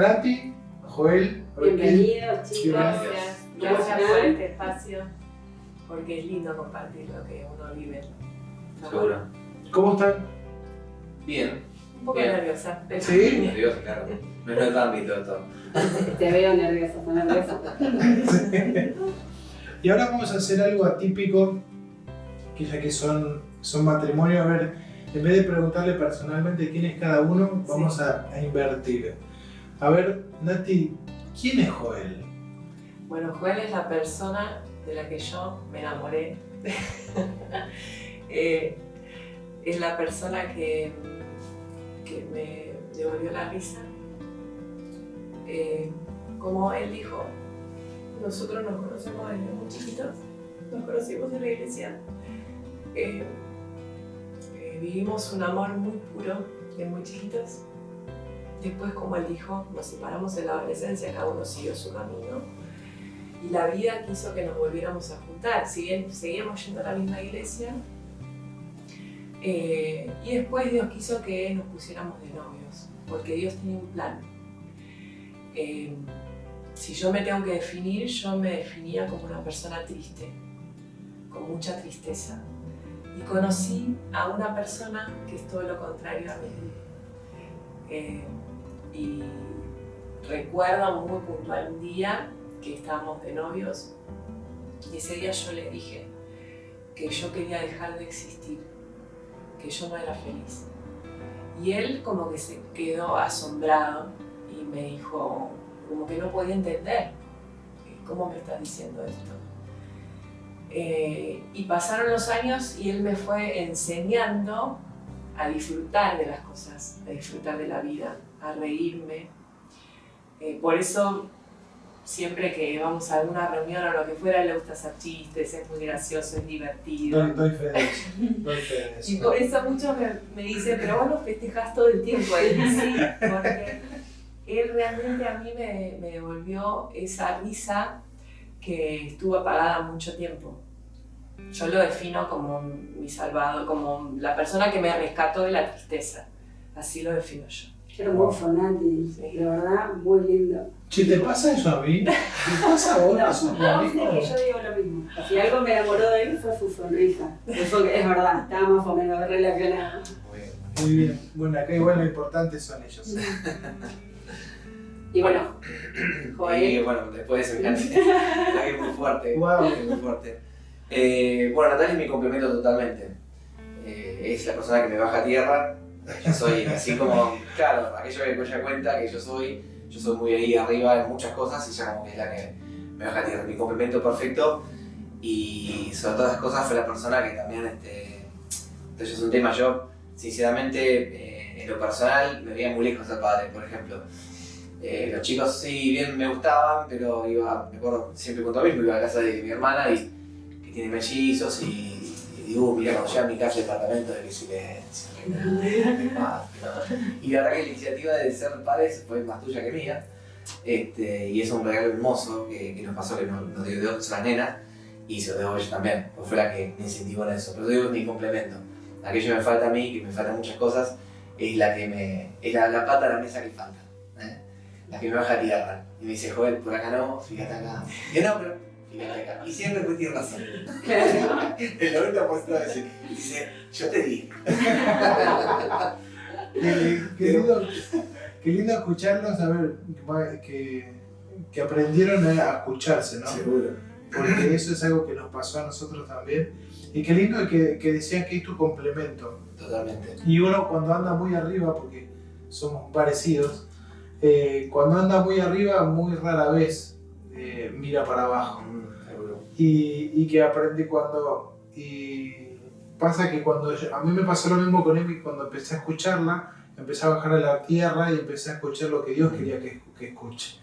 Nati, Joel. Bienvenidos, chicos. Gracias por este espacio, porque es lindo compartir lo que uno vive. Seguro. ¿Cómo están? Bien. Un poco Bien. nerviosa. Pero ¿Sí? Nervioso, claro. No es el ámbito de todo. Te veo nerviosa, ¿estás nerviosa? Y ahora vamos a hacer algo atípico, que ya que son matrimonio, a ver, en vez de preguntarle personalmente quién es cada uno, vamos a invertir. A ver, Nati, ¿quién es Joel? bueno, Joel es la persona de la que yo me enamoré. Es la persona que me devolvió la risa. Como él dijo, nosotros nos conocemos desde muy chiquitos, nos conocimos en la iglesia. Vivimos un amor muy puro de muy chiquitos. Después, como él dijo, nos separamos en la adolescencia, cada uno siguió su camino. Y la vida quiso que nos volviéramos a juntar. Si bien seguíamos yendo a la misma iglesia, y después Dios quiso que nos pusiéramos de novios, porque Dios tenía un plan. Si yo me tengo que definir, yo me definía como una persona triste, con mucha tristeza. Y conocí a una persona que es todo lo contrario a mí. Y recuerdo muy puntual un día que estábamos de novios y ese día yo le dije que yo quería dejar de existir, que yo no era feliz. Y él como que se quedó asombrado y me dijo, como que no podía entender, ¿cómo me estás diciendo esto? Y pasaron los años y él me fue enseñando a disfrutar de las cosas, a disfrutar de la vida, a reírme. Por eso siempre que vamos a alguna reunión o lo que fuera, le gusta hacer chistes, es muy gracioso, es divertido. Doy fe de eso. Doy fe de eso. Y por eso muchos me dicen, pero vos lo festejás todo el tiempo. Y sí, porque él realmente a mí me devolvió esa risa que estuvo apagada mucho tiempo. Yo lo defino como mi salvador, como la persona que me rescató de la tristeza. Así lo defino yo. Qué hermoso, Nati. Sí. De verdad, muy lindo. Che, ¿te pasa eso a mí? ¿Te pasa a vos? No, ¿Eso es no, lo es mismo? que yo digo lo mismo. Si algo me enamoró de él fue su sonrisa. Eso que es verdad, está más o menos relacionado. Muy bien. Muy bien. Bueno, acá igual lo importante son ellos. Y bueno, Y Joel. bueno, después de semejante, la que es muy fuerte. Wow. Es muy fuerte. Bueno, Natalia es mi complemento totalmente. Es la persona que me baja a tierra. Yo soy así como, claro, aquello que ella cuenta que yo soy muy ahí arriba en muchas cosas y ella como que es la que me baja a tierra. Mi complemento perfecto y sobre todas las cosas fue la persona que también, entonces es un tema, yo sinceramente en lo personal me veía muy lejos de ser padre, por ejemplo. Los chicos sí bien me gustaban, pero me acuerdo siempre con todo mismo, iba a la casa de mi hermana y que tiene mellizos y digo, mira, cuando llega a mi casa el departamento de que silencio, y la verdad que la iniciativa de ser padres fue más tuya que mía, y es un regalo hermoso que nos pasó, que nos dio Dios a la nena, y se lo dio a ella también, pues fue la que me incentivó en eso, pero digo, es mi complemento. Aquello que me falta a mí, que me faltan muchas cosas, es la que es la pata de la mesa que falta. La que me baja a tierra. Y me dice, Joel, por acá no, fíjate acá. Y yo no, pero fíjate acá. Y siempre pues tiene razón. El 90% de veces. Y dice, yo te di. Qué lindo escucharlos, a ver, que aprendieron a escucharse, ¿no? Seguro. Porque eso es algo que nos pasó a nosotros también. Y qué lindo que decían que es tu complemento. Totalmente. Y uno cuando anda muy arriba, porque somos parecidos, cuando anda muy arriba, muy rara vez mira para abajo. Seguro. Y que aprendí y pasa que a mí me pasó lo mismo con Emi, cuando empecé a escucharla, empecé a bajar a la tierra y empecé a escuchar lo que Dios quería que escuche.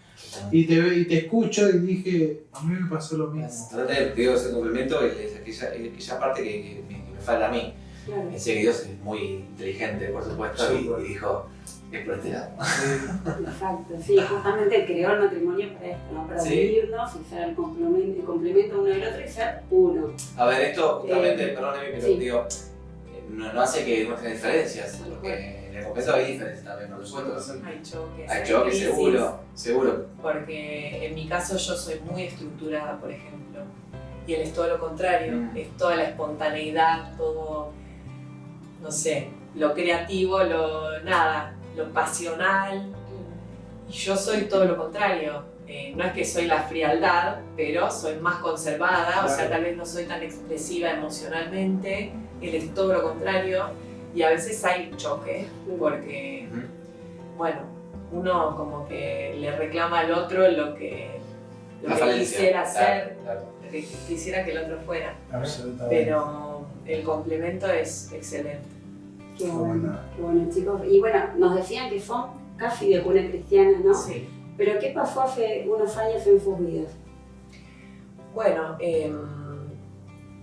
Y te escucho y dije, a mí me pasó lo mismo. Totalmente, te digo, ese complemento es aquella parte que me falta a mí. Claro. Sé que Dios es muy inteligente, por supuesto, Sí, y dijo, es por este lado. Exacto, sí, justamente creó el matrimonio para esto, ¿no? Para Sí. unirnos y ser el complemento uno del otro y ser uno. A ver, esto justamente, perdón, pero sí. digo, no hace que muestren diferencias, porque en el completo hay diferencias también, por supuesto. Hay choques, Hay choques, seguro. Porque en mi caso yo soy muy estructurada, por ejemplo, y él es todo lo contrario, es toda la espontaneidad, todo, no sé, lo creativo, lo pasional, y yo soy todo lo contrario. No es que soy la frialdad, pero soy más conservada, o sea, tal vez no soy tan expresiva emocionalmente, él es todo lo contrario, y a veces hay choque, porque, bueno, uno como que le reclama al otro lo que quisiera hacer, lo que quisiera que el otro fuera, pero el complemento es excelente. Qué bueno, chicos. Y bueno, nos decían que son casi de cuna cristiana, ¿no? Sí. Pero ¿qué pasó hace unos años en sus vidas? Bueno,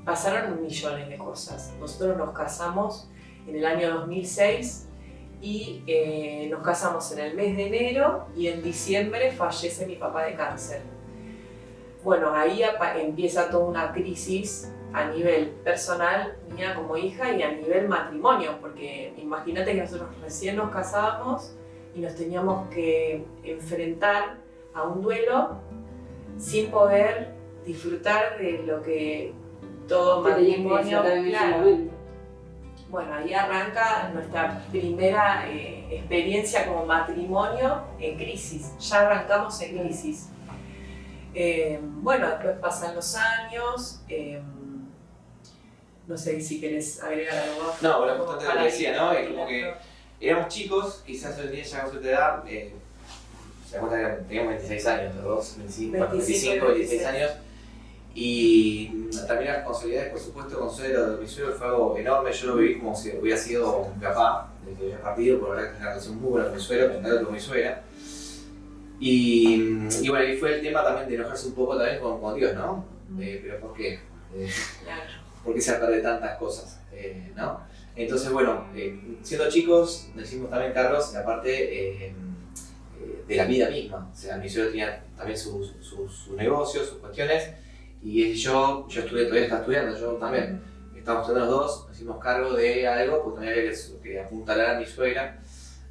pasaron millones de cosas. Nosotros nos casamos en el año 2006 y nos casamos en el mes de enero y en diciembre fallece mi papá de cáncer. Bueno, ahí empieza toda una crisis a nivel personal, mía como hija, y a nivel matrimonio, porque imagínate que nosotros recién nos casábamos y nos teníamos que enfrentar a un duelo sin poder disfrutar de lo que todo matrimonio, claro. Bueno, ahí arranca nuestra primera experiencia como matrimonio en crisis. Ya arrancamos en crisis. Bueno, después pasan los años. No sé si querés agregar algo. No, bueno, justamente lo que decía, ¿no? Es como que éramos chicos, quizás hoy en día llegamos a cierta edad. Se da cuenta que teníamos 26 años, los dos, 25, 26 años. Y también las responsabilidades, por supuesto, con suegro de mi suegro fue algo enorme. Yo lo viví como si hubiera sido mi papá, desde que había partido, por verdad que es una relación muy buena con mi suegro, me encanta con mi suegra. Y bueno, ahí fue el tema también de enojarse un poco también con Dios, ¿no? Pero ¿por qué? Claro. ¿Por qué se pierde tantas cosas? ¿No? Entonces, bueno, siendo chicos, nos hicimos también cargos en la parte de la vida misma. O sea, mi suegro tenía también sus negocios, sus cuestiones. Y yo todavía estaba estudiando, yo también. Estábamos estudiando los dos, nos hicimos cargo de algo, porque también había que apuntalar a mi suegra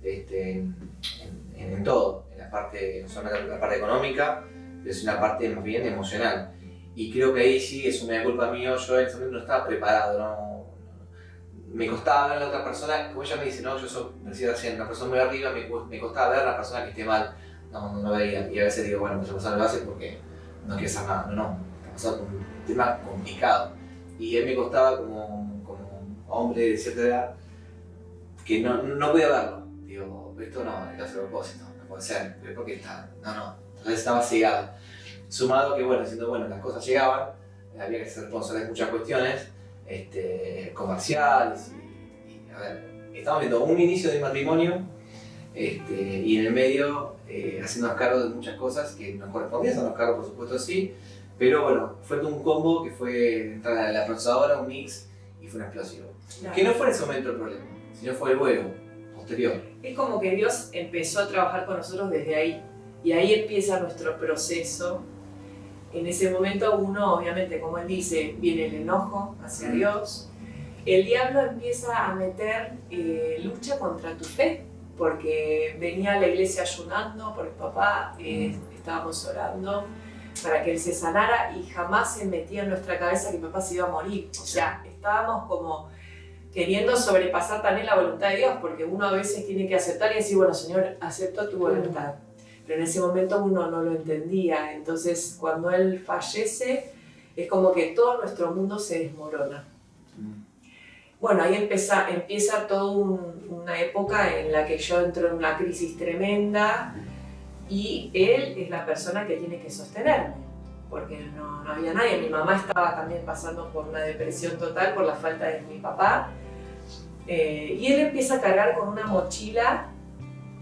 en todo, en la parte, no solamente la parte económica, pero es una parte más bien emocional. Y creo que ahí sí es una culpa mía, yo en ese momento no estaba preparado, me costaba ver a la otra persona, como ella me dice, no, yo soy, decía recién, una persona muy arriba, me costaba ver a la persona que esté mal, no veía. Y a veces digo, bueno, esa persona lo hace porque no quiere hacer nada, no. Pasar por un tema complicado y él me costaba como hombre de cierta edad que no podía verlo. Digo, esto no, esto hace a propósito, no puede ser, pero ¿por qué está? No, entonces estaba cegado. Sumado que bueno, diciendo bueno, las cosas llegaban, había que ser responsable de muchas cuestiones comerciales y a ver, estamos viendo un inicio de matrimonio y en el medio haciéndonos cargo de muchas cosas que nos correspondían, hacernos cargo por supuesto sí. Pero bueno, fue todo un combo que fue entrar a la procesadora, un mix y fue una explosión. Claro. Que no fue en ese momento el problema, sino fue luego, posterior. Es como que Dios empezó a trabajar con nosotros desde ahí. Y ahí empieza nuestro proceso. En ese momento uno, obviamente, como él dice, viene el enojo hacia Dios. El diablo empieza a meter lucha contra tu fe. Porque venía a la iglesia ayunando por el papá, estábamos orando para que él se sanara y jamás se metía en nuestra cabeza que mi papá se iba a morir. O sea, estábamos como queriendo sobrepasar también la voluntad de Dios, porque uno a veces tiene que aceptar y decir, bueno, Señor, acepto tu voluntad. Pero en ese momento uno no lo entendía. Entonces, cuando él fallece, es como que todo nuestro mundo se desmorona. Bueno, ahí empieza toda una época en la que yo entro en una crisis tremenda. Y él es la persona que tiene que sostenerme, porque no había nadie. Mi mamá estaba también pasando por una depresión total por la falta de mi papá. Y él empieza a cargar con una mochila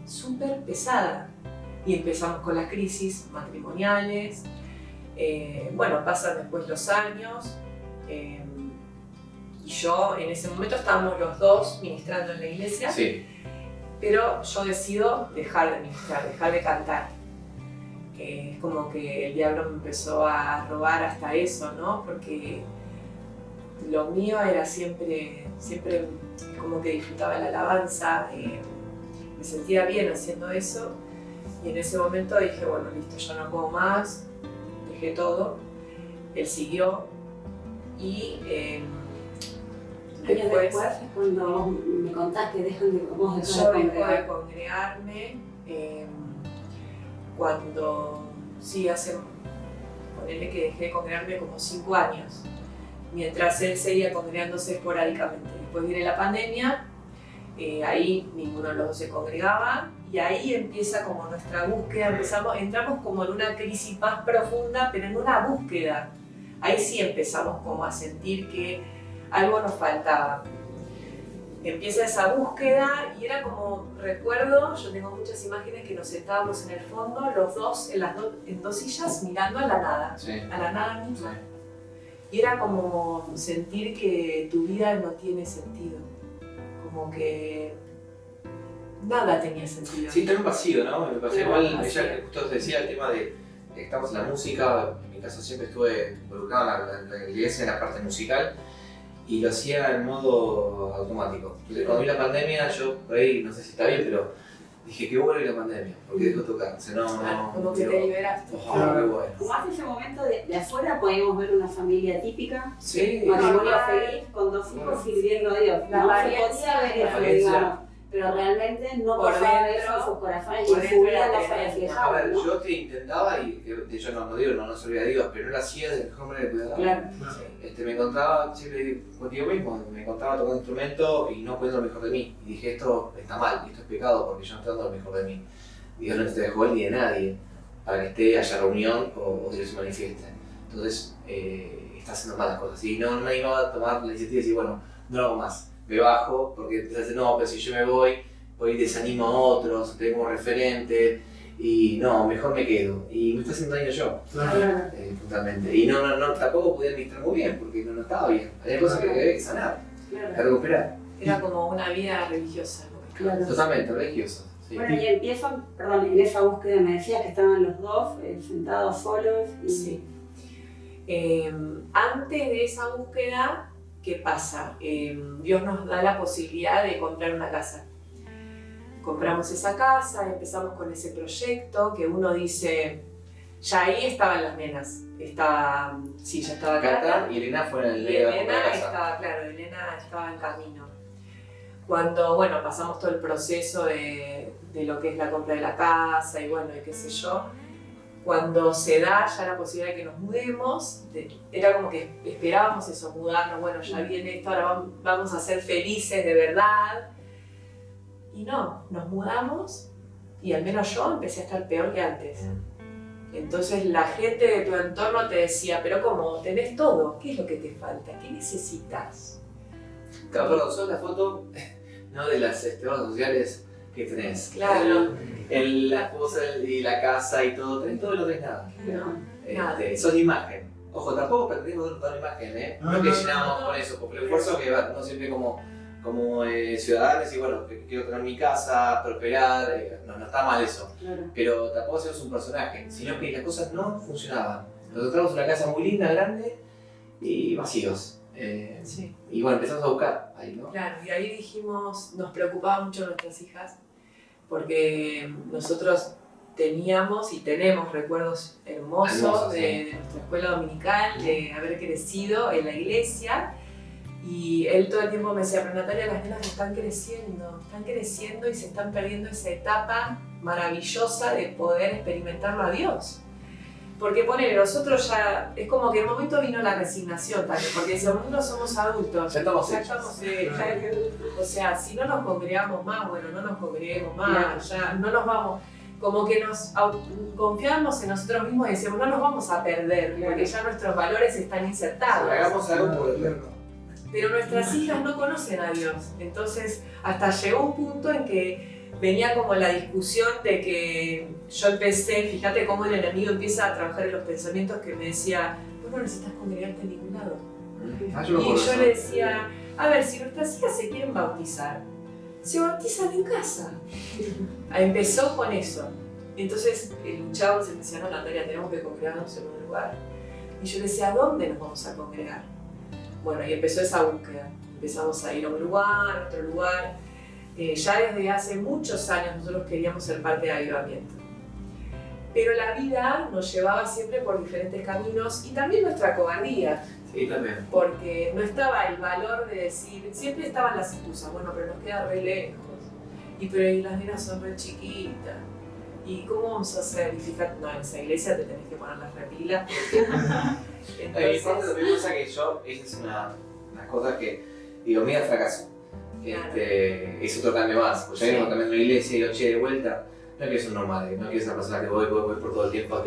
súper pesada. Y empezamos con las crisis matrimoniales. Bueno, pasan después los años. Y yo, en ese momento, estábamos los dos ministrando en la iglesia. Sí. Pero yo decido dejar de ministrar, dejar de cantar. Es como que el diablo me empezó a robar hasta eso, ¿no? Porque lo mío era siempre como que disfrutaba la alabanza, me sentía bien haciendo eso. Y en ese momento dije, bueno, listo, ya no puedo más, dejé todo. Él siguió y Años después después es cuando vos me contás que vos dejás yo de dejo de congregar. congregarme cuando, sí, ponele que dejé de congregarme como 5 años, mientras él seguía congregándose esporádicamente. Después viene la pandemia, ahí ninguno de los dos se congregaba y ahí empieza como nuestra búsqueda, entramos como en una crisis más profunda, pero en una búsqueda. Ahí sí empezamos como a sentir que algo nos faltaba. Empieza esa búsqueda y era como, recuerdo, yo tengo muchas imágenes que nos sentábamos en el fondo, los dos, en 2 sillas, mirando a la nada, Sí. a la nada misma. Y era como sentir que tu vida no tiene sentido, como que nada tenía sentido. Sí, también vacío, ¿no? Me pasé Sí, igual, vacío. ella justo te decía el tema de que estamos en la música, en mi caso siempre estuve involucrado en la iglesia, en la parte musical, y lo hacía en modo automático. Entonces, cuando vi la pandemia, yo por ahí, no sé si está bien, pero dije que vuelve la pandemia, porque dejó de tocar. O sea, no, Como que te liberaste. Ojalá, qué bueno. Como hace ese momento de afuera podíamos ver una familia típica, Sí, matrimonio normal. feliz, con 2 hijos Bueno. sirviendo a Dios. La No se apariencia, podía ver la eso, apariencia. digamos, pero realmente no Por pasaba dentro, eso en sus corazones y por en su dentro vida era no se tremendo. a reflejaba, ver, ¿no? yo te intentaba, y de hecho no digo, no servía a Dios, pero no lo hacía de la mejor manera que podía. Claro. Me encontraba, siempre contigo mismo, me encontraba tocando instrumento y no poniendo lo mejor de mí. Y dije, esto está mal, esto es pecado porque yo no estoy dando lo mejor de mí. Dios no te dejó él ni de nadie para que esté, haya reunión o Dios se manifieste. Entonces, está haciendo malas cosas. Y no me iba a tomar la iniciativa y decir, bueno, no lo hago más. Me bajo porque empiezas a decir, no, pero si yo me voy, hoy desanimo a otros, tengo referente. Y no, mejor me quedo. Y me está haciendo daño yo. Claro. Totalmente. Y tampoco podía administrar muy bien porque no estaba bien. Había cosas que había que sanar, que Claro. recuperar. Era como una vida religiosa, ¿no? Claro. Totalmente, religioso. Sí. Bueno, y empiezan, perdón, en esa búsqueda me decías que estaban los dos sentados solos y Sí. Antes de esa búsqueda, ¿qué pasa? Dios nos da la posibilidad de comprar una casa. Compramos esa casa, empezamos con ese proyecto que uno dice, ya ahí estaban las nenas. Ya estaba Cata Cata. y Elena fueron en el Y medio de la Elena casa. estaba, claro, Elena estaba en camino. Cuando, bueno, pasamos todo el proceso de lo que es la compra de la casa y bueno, y qué sé yo, cuando se da ya la posibilidad de que nos mudemos, era como que esperábamos eso, mudarnos, bueno, ya viene esto, ahora vamos a ser felices de verdad. Y no, nos mudamos y al menos yo empecé a estar peor que antes. Entonces la gente de tu entorno te decía, pero ¿cómo? ¿Tenés todo? ¿Qué es lo que te falta? ¿Qué necesitas? Claro, perdón, sos la foto no de las redes sociales que tenés. Claro. La esposa y la casa y todo, tenés todo y no tenés nada. no. Nada. Sos imagen. Ojo, tampoco pretendemos dar una imagen, ¿eh? No es que llenamos con eso, porque el esfuerzo que va, no siempre como ciudadanos y bueno, que quiero tener mi casa, prosperar, no está mal eso. Claro. Pero tampoco somos un personaje, sino que las cosas no funcionaban. Nos encontramos una casa muy linda, grande y vacíos. Sí. Y bueno, empezamos a buscar ahí, ¿no? Claro, y ahí dijimos, nos preocupaban mucho nuestras hijas, porque nosotros teníamos y tenemos recuerdos hermosos Hermosos, de nuestra escuela dominical, de haber crecido en la iglesia. Y él todo el tiempo me decía, pero Natalia, las nenas están creciendo y se están perdiendo esa etapa maravillosa de poder experimentarlo a Dios. Porque ponele, nosotros ya, es como que en un momento vino la resignación también, porque si nosotros somos adultos, Ya estamos ya hechos. o sea, si no nos congregamos más, bueno, no nos congreguemos más, ya no nos vamos, como que nos confiamos en nosotros mismos y decimos, no nos vamos a perder, porque ya nuestros valores están insertados. Hagamos algo por el Claro. Pero nuestras hijas no conocen a Dios, entonces hasta llegó un punto en que venía como la discusión de que yo empecé, fíjate cómo el enemigo empieza a trabajar en los pensamientos que me decía, vos no necesitas congregarte en ningún lado. Ah, Y yo le decía, a ver, si nuestras hijas se quieren bautizar, se bautizan en casa. Empezó con eso. Entonces luchábamos y me decían, no, Natalia, tenemos que congregarnos en un lugar. Y yo le decía, ¿a dónde nos vamos a congregar? Bueno, y empezó esa búsqueda. Empezamos a ir a un lugar, a otro lugar. Ya desde hace muchos años nosotros queríamos ser parte de Avivamiento. Pero la vida nos llevaba siempre por diferentes caminos y también nuestra cobardía. Sí, también. Porque no estaba el valor de decir, siempre estaban las excusas, bueno, pero nos queda re lejos. Y pero y las nenas son re chiquitas. ¿Y cómo vamos a hacer? Y fíjate, no, en esa iglesia te tenés que poner las repilas. Entonces, también pasa que yo, esa es una cosa que, digo, mira el fracaso. Claro. Es otro cambio más. Pues ya venimos cambiando una iglesia y digo, che, de vuelta, no quiero ser normal, no quiero ser una persona que voy por todo el tiempo,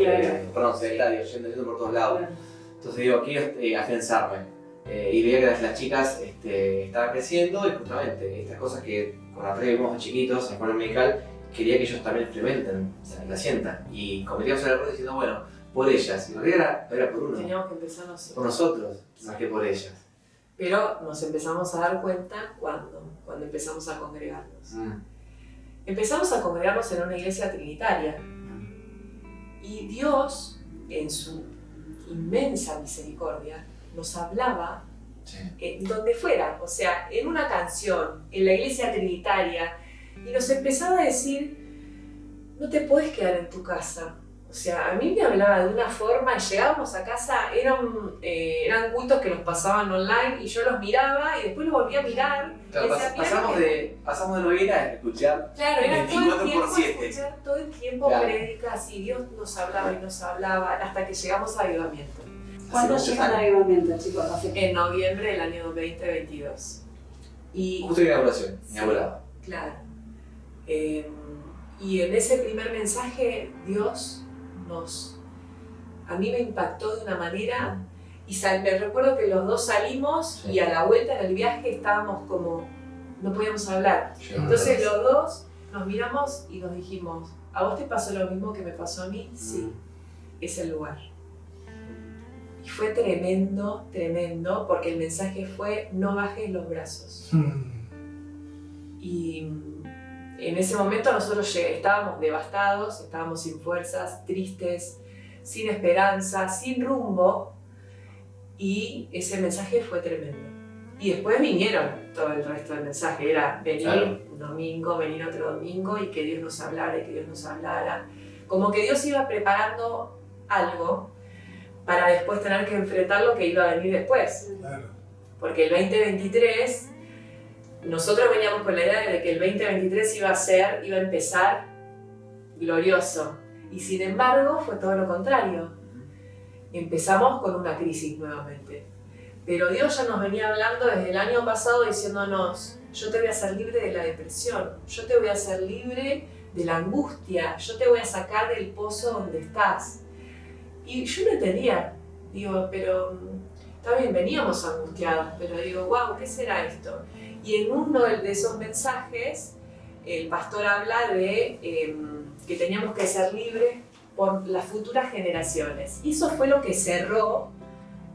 perdón, sedentario, yendo por todos lados. Claro. Entonces digo, quiero afianzarme. Y veía que las chicas estaban creciendo y justamente estas cosas que con la vimos de chiquitos en el pueblo medical, quería que ellos también experimenten, o sea, la sientan. Y cometíamos el error diciendo, bueno, por ellas. Y en realidad era por uno. Teníamos que empezar nosotros. Por nosotros, más que por ellas. Pero nos empezamos a dar cuenta cuando empezamos a congregarnos. Empezamos a congregarnos en una iglesia trinitaria. Y Dios, en su inmensa misericordia, nos hablaba donde fuera, o sea, en una canción, en la iglesia trinitaria, y nos empezaba a decir, no te puedes quedar en tu casa. O sea, a mí me hablaba de una forma, y llegábamos a casa, eran cultos que los pasaban online, y yo los miraba, y después los volví a mirar. Claro, pasamos de novena a escuchar. Claro, era todo el tiempo 24/7. escuchar todo el tiempo prédicas, y Dios nos hablaba y nos hablaba, hasta que llegamos a Avivamiento. ¿Cuándo llegan a Avivamiento, chicos? En noviembre del año 2022. Y, Justo la inauguración, inaugurada. claro. Y en ese primer mensaje, Dios a mí me impactó de una manera, y me recuerdo que los dos salimos y a la vuelta en el viaje estábamos como, no podíamos hablar. Entonces los dos nos miramos y nos dijimos, ¿a vos te pasó lo mismo que me pasó a mí? Sí, es el lugar. Y fue tremendo, tremendo, porque el mensaje fue, no bajes los brazos. Y en ese momento nosotros estábamos devastados, estábamos sin fuerzas, tristes, sin esperanza, sin rumbo, y ese mensaje fue tremendo. Y después vinieron todo el resto del mensaje, era venir un domingo, venir otro domingo, y que Dios nos hablara, y que Dios nos hablara. Como que Dios iba preparando algo para después tener que enfrentar lo que iba a venir después. Claro. Porque el 2023... nosotros veníamos con la idea de que el 2023 iba a empezar glorioso. Y sin embargo fue todo lo contrario. Empezamos con una crisis nuevamente. Pero Dios ya nos venía hablando desde el año pasado diciéndonos, yo te voy a hacer libre de la depresión, yo te voy a hacer libre de la angustia, yo te voy a sacar del pozo donde estás. Y yo no entendía, digo, pero está bien, veníamos angustiados, pero digo, wow, ¿qué será esto? Y en uno de esos mensajes, el pastor habla de que teníamos que ser libres por las futuras generaciones. Y eso fue lo que cerró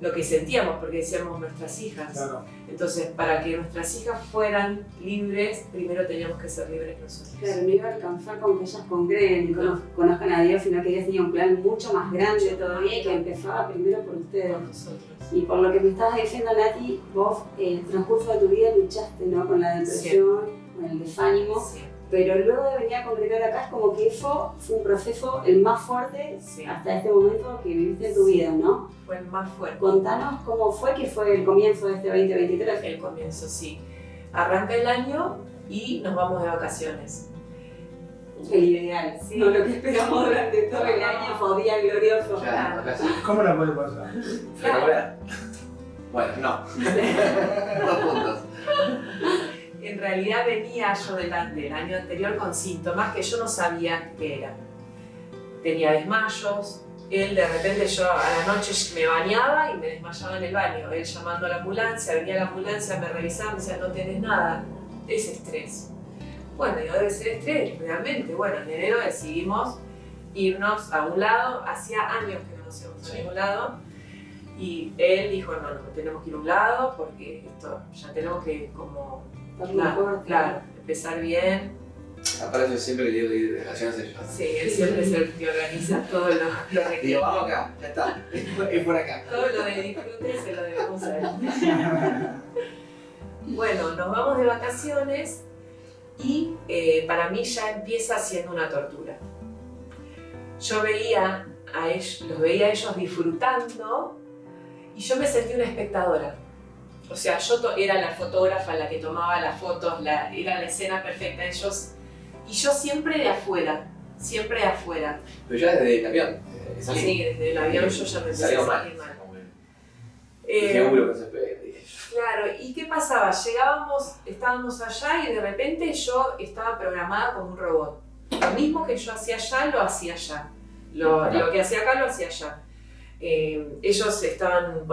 lo que sentíamos, porque decíamos nuestras hijas. Claro. Entonces, para que nuestras hijas fueran libres, primero teníamos que ser libres nosotros. Claro, no iba a alcanzar con que ellas congreguen y conozcan a Dios, sino que Dios tenía un plan mucho más grande todavía y que empezaba primero por ustedes. Por nosotros. Y por lo que me estabas diciendo, Nati, vos en el transcurso de tu vida luchaste, ¿no? Con la depresión, con el desánimo, pero luego de venir a congregar acá es como que eso fue un proceso el más fuerte hasta este momento que viviste en tu vida, ¿no? Fue el más fuerte. Contanos cómo fue que fue el comienzo de este 2023. El comienzo, sí. Arranca el año y nos vamos de vacaciones. El ideal, no lo que esperamos durante todo el año, fue un día glorioso. Ya, ¿Cómo la puede pasar? ¿Fenomenal? Bueno, no. 2 puntos. En realidad venía yo el año anterior con síntomas que yo no sabía qué eran. Tenía desmayos, él de repente yo a la noche me bañaba y me desmayaba en el baño. Él llamando a la ambulancia, venía la ambulancia, me revisaba, me decía no tenés nada, es estrés. Bueno, digo, debe ser estrés, realmente. Bueno, en enero decidimos irnos a un lado, hacía años que no nos íbamos a ningún lado. Y él dijo, no, tenemos que ir a un lado porque esto ya tenemos que como... Claro, empezar bien. Aparece siempre que digo de relaciones sexuales. Sí, él siempre es el que organiza todo lo requerido. Digo, vamos acá, ya está, es por acá. Todo lo de disfrute se lo debemos a él. Bueno, nos vamos de vacaciones y para mí ya empieza siendo una tortura. Yo veía a ellos, los veía a ellos disfrutando y yo me sentí una espectadora. O sea, yo era la fotógrafa, la que tomaba las fotos, era la escena perfecta de ellos. Y yo siempre de afuera. Pero ya desde el avión, salí. Sí, desde el avión yo ya me empecé a salir mal. Dije, uy, lo que se espera, dije yo. Claro, ¿y qué pasaba? Estábamos allá y de repente yo estaba programada como un robot. Lo mismo que yo hacía allá, lo hacía allá. Lo que hacía acá, lo hacía allá. Ellos estaban,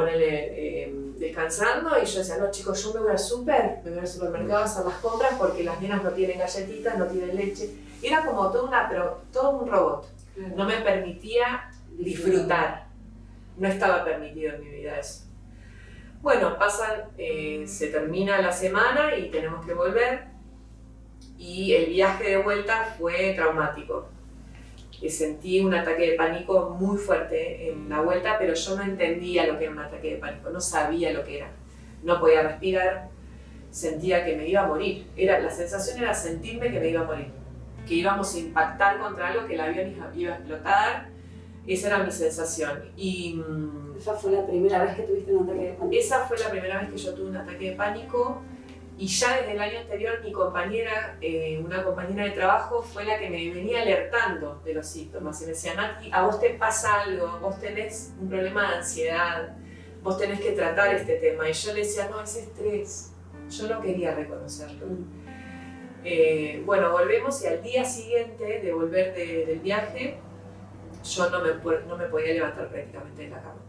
descansando y yo decía, no chicos, yo me voy al supermercado a hacer las compras porque las nenas no tienen galletitas, no tienen leche. Era como todo un robot. No me permitía disfrutar. No estaba permitido en mi vida eso. Bueno, se termina la semana y tenemos que volver y el viaje de vuelta fue traumático. Sentí un ataque de pánico muy fuerte en la vuelta, pero yo no entendía lo que era un ataque de pánico, no sabía lo que era. No podía respirar, sentía que me iba a morir. La sensación era sentirme que me iba a morir, que íbamos a impactar contra algo, que el avión iba a explotar. Esa era mi sensación. Y ¿esa fue la primera vez que tuviste un ataque de pánico? Esa fue la primera vez que yo tuve un ataque de pánico. Y ya desde el año anterior mi compañera, una compañera de trabajo, fue la que me venía alertando de los síntomas. Y me decía, Nati, a vos te pasa algo, vos tenés un problema de ansiedad, vos tenés que tratar este tema. Y yo le decía, no, es estrés. Yo no quería reconocerlo. Bueno, volvemos y al día siguiente de volver del viaje, yo no me podía levantar prácticamente de la cama.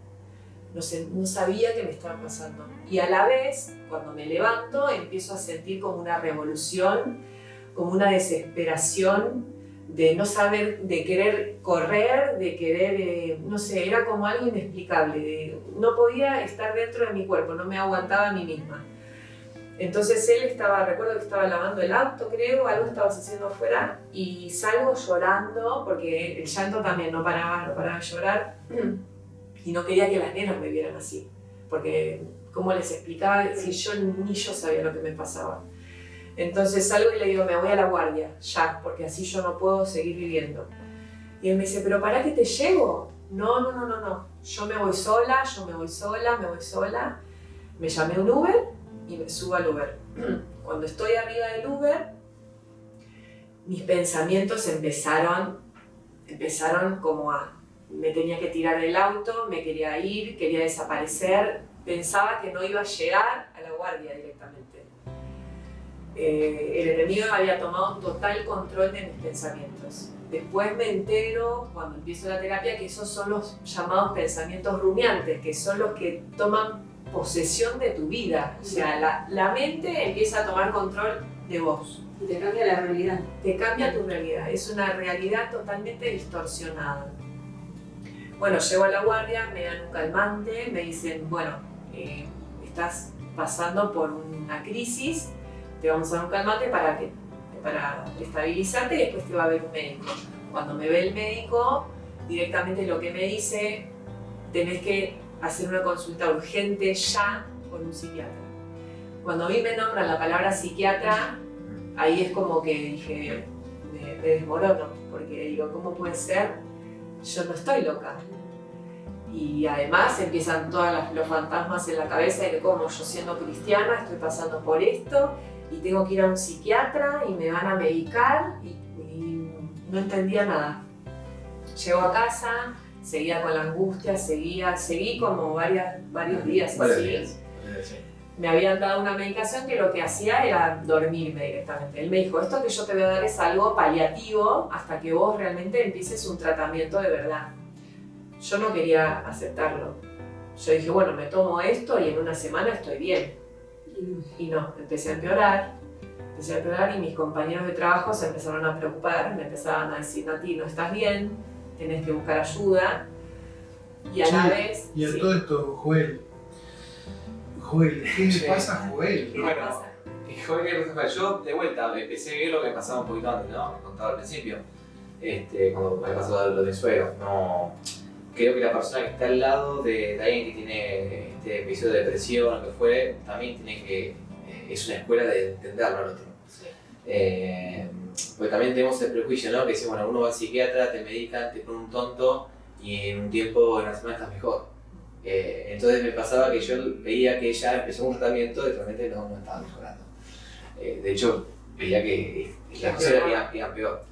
No sabía qué me estaba pasando. Y a la vez, cuando me levanto, empiezo a sentir como una revolución, como una desesperación de no saber, de querer correr, de querer, no sé, era como algo inexplicable. No podía estar dentro de mi cuerpo, no me aguantaba a mí misma. Entonces recuerdo que estaba lavando el auto, creo, algo estabas haciendo afuera, y salgo llorando, porque el llanto también no paraba de llorar. Y no quería que las nenas me vieran así, porque como les explicaba, si ni yo sabía lo que me pasaba. Entonces salgo y le digo, me voy a la guardia, ya, porque así yo no puedo seguir viviendo. Y él me dice, pero ¿para qué te llevo? No, yo me voy sola. Me llamé un Uber y me subo al Uber. Cuando estoy arriba del Uber, mis pensamientos empezaron como me tenía que tirar del auto, me quería ir, quería desaparecer, pensaba que no iba a llegar a la guardia directamente. El enemigo había tomado total control de mis pensamientos. Después me entero, cuando empiezo la terapia, que esos son los llamados pensamientos rumiantes, que son los que toman posesión de tu vida. O sea, la mente empieza a tomar control de vos. Y te cambia la realidad. Te cambia tu realidad, es una realidad totalmente distorsionada. Bueno, llego a la guardia, me dan un calmante, me dicen, bueno, estás pasando por una crisis, te vamos a dar un calmante para estabilizarte y después te va a ver un médico. Cuando me ve el médico, directamente lo que me dice, tenés que hacer una consulta urgente ya con un psiquiatra. Cuando a mí me nombran la palabra psiquiatra, ahí es como que dije, me desmorono, porque digo, ¿cómo puede ser? Yo no estoy loca. Y además empiezan todos los fantasmas en la cabeza de que como yo siendo cristiana estoy pasando por esto y tengo que ir a un psiquiatra y me van a medicar y no entendía nada. Llego a casa, seguía con la angustia, seguí como varios días así. Me habían dado una medicación que lo que hacía era dormirme directamente. Él me dijo, esto que yo te voy a dar es algo paliativo hasta que vos realmente empieces un tratamiento de verdad. Yo no quería aceptarlo. Yo dije, bueno, me tomo esto y en una semana estoy bien. Y no, empecé a empeorar y mis compañeros de trabajo se empezaron a preocupar, me empezaban a decir, Nati, no estás bien, tenés que buscar ayuda. Y a la vez... Y a todo esto, Joel, ¿qué le pasa a Joel? ¿Qué le pasa? Yo, de vuelta, empecé a ver lo que pasaba un poquito antes, ¿no? Me contaba al principio, cuando me pasó lo de suero. No, creo que la persona que está al lado de alguien que tiene este episodio de depresión o lo que fue, también tiene que, es una escuela de entenderlo al otro. Sí. Porque también tenemos el prejuicio, ¿no? Que dice, bueno, uno va al psiquiatra, te medican, te ponen un tonto y en un tiempo, en una semana estás mejor. Entonces me pasaba que yo veía que ella empezó un tratamiento y realmente no estaba mejorando. De hecho, veía que las cosas iban peor.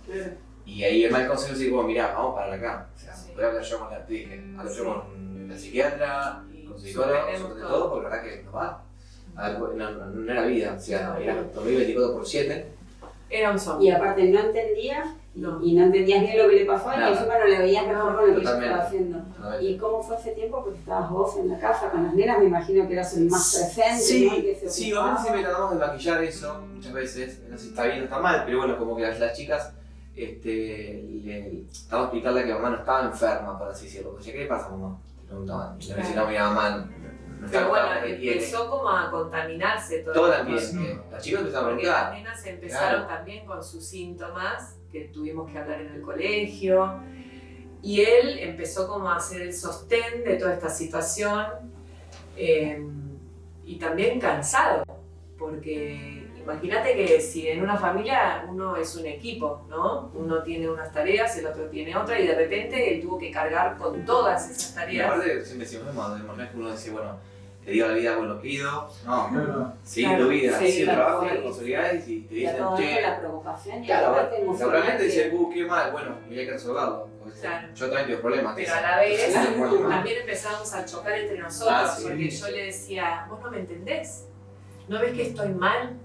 Y ahí el mal consejo es decir, bueno, mirá, vamos para acá. O sea, voy a hablar yo con hablo yo con la psiquiatra, con psicólogo, sobre todo, porque la verdad que no va. A ver, no era vida, o sea, era dormir 24/7. Era un zombie. Y aparte no entendía y no entendías bien lo que le pasó y encima no le veías mejor con lo que ella estaba haciendo. ¿Y cómo fue ese tiempo? Porque estabas vos en la casa con las nenas, me imagino que eras el más presente. Sí, ¿no? sí, obviamente siempre tratamos de maquillar eso muchas veces, no sé si está bien o está mal, pero bueno, como que las chicas tratamos de explicarle que mamá no estaba enferma, por así decirlo. Porque, ¿qué le pasa, mamá? Te preguntaban. Y le decía, no, mira, mamá, no está pero bueno, porque empezó como a contaminarse todo el ambiente. Las chicas empezaron a porque brincar. las nenas empezaron también con sus síntomas, que tuvimos que hablar en el colegio. Y él empezó como a hacer el sostén de toda esta situación y también cansado, porque imagínate que si en una familia uno es un equipo, ¿no? Uno tiene unas tareas, el otro tiene otra y de repente él tuvo que cargar con todas esas Y tareas. aparte, siempre decimos, no es que uno dice, bueno, te digo la vida, bueno, lo pido. No, Claro. sigue Claro, tu vida, sí, sigue el claro, trabajo, sí. las responsabilidades y te Y a dicen, todo che. esto la preocupación y Claro, la parte emocional. realmente que- dice, qué mal, bueno, y hay que resolverlo. Claro. Yo también tengo problemas. Pero a la vez Sí, bueno. también empezamos a chocar entre nosotros, Sí. porque yo le decía, vos no me entendés, ¿no ves que estoy mal?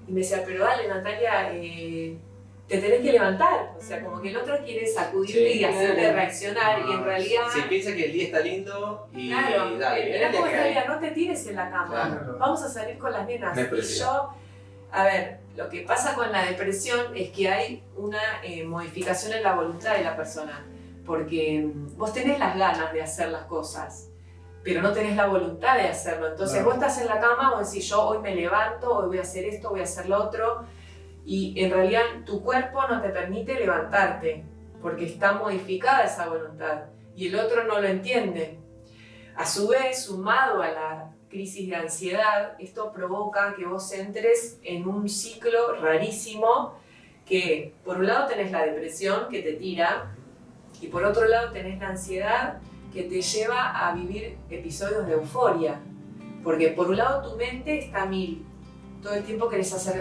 Y me decía, pero dale Natalia, te tenés que levantar. O sea, como que el otro quiere sacudirte Sí. y hacerte Claro. reaccionar y en realidad... Si piensa que el día está lindo y Claro, dale, mirá el cómo día está que ella, hay. no te tires en la cama, Claro. vamos a salir con las nenas. No es Y presión. yo, a ver, lo que pasa con la depresión es que hay una modificación en la voluntad de la persona, porque vos tenés las ganas de hacer las cosas, pero no tenés la voluntad de hacerlo. Entonces Claro. vos estás en la cama, vos decís, yo hoy me levanto, hoy voy a hacer esto, voy a hacer lo otro, y en realidad tu cuerpo no te permite levantarte, porque está modificada esa voluntad, y el otro no lo entiende. A su vez, sumado a la crisis de ansiedad, esto provoca que vos entres en un ciclo rarísimo que, por un lado, tenés la depresión que te tira, y por otro lado tenés la ansiedad que te lleva a vivir episodios de euforia. Porque por un lado tu mente está a mil, todo el tiempo querés hacer,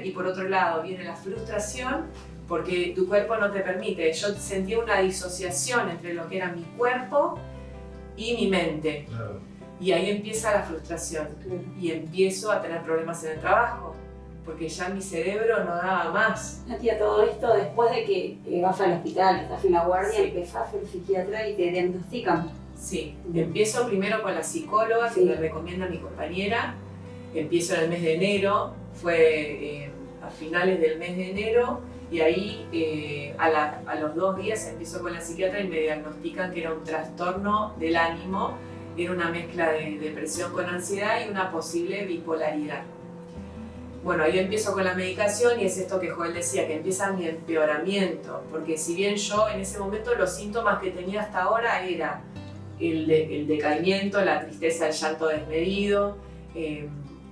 y por otro lado viene la frustración porque tu cuerpo no te permite. Yo sentía una disociación entre lo que era mi cuerpo y mi mente. Claro. Y ahí empieza la frustración y empiezo a tener problemas en el trabajo porque ya mi cerebro no daba más. Nati, a todo esto, después de que vas al hospital, estás en la guardia, Sí. empezás el psiquiatra y te diagnostican. Sí, empiezo primero con la psicóloga que Sí. me recomienda mi compañera. Empiezo en el mes de enero, fue a finales del mes de enero, y ahí a los 2 días empiezo con la psiquiatra y me diagnostican que era un trastorno del ánimo, era una mezcla de depresión con ansiedad y una posible bipolaridad. Bueno, ahí empiezo con la medicación y es esto que Joel decía, que empieza mi empeoramiento, porque si bien yo en ese momento los síntomas que tenía hasta ahora era el decaimiento, la tristeza, el llanto desmedido,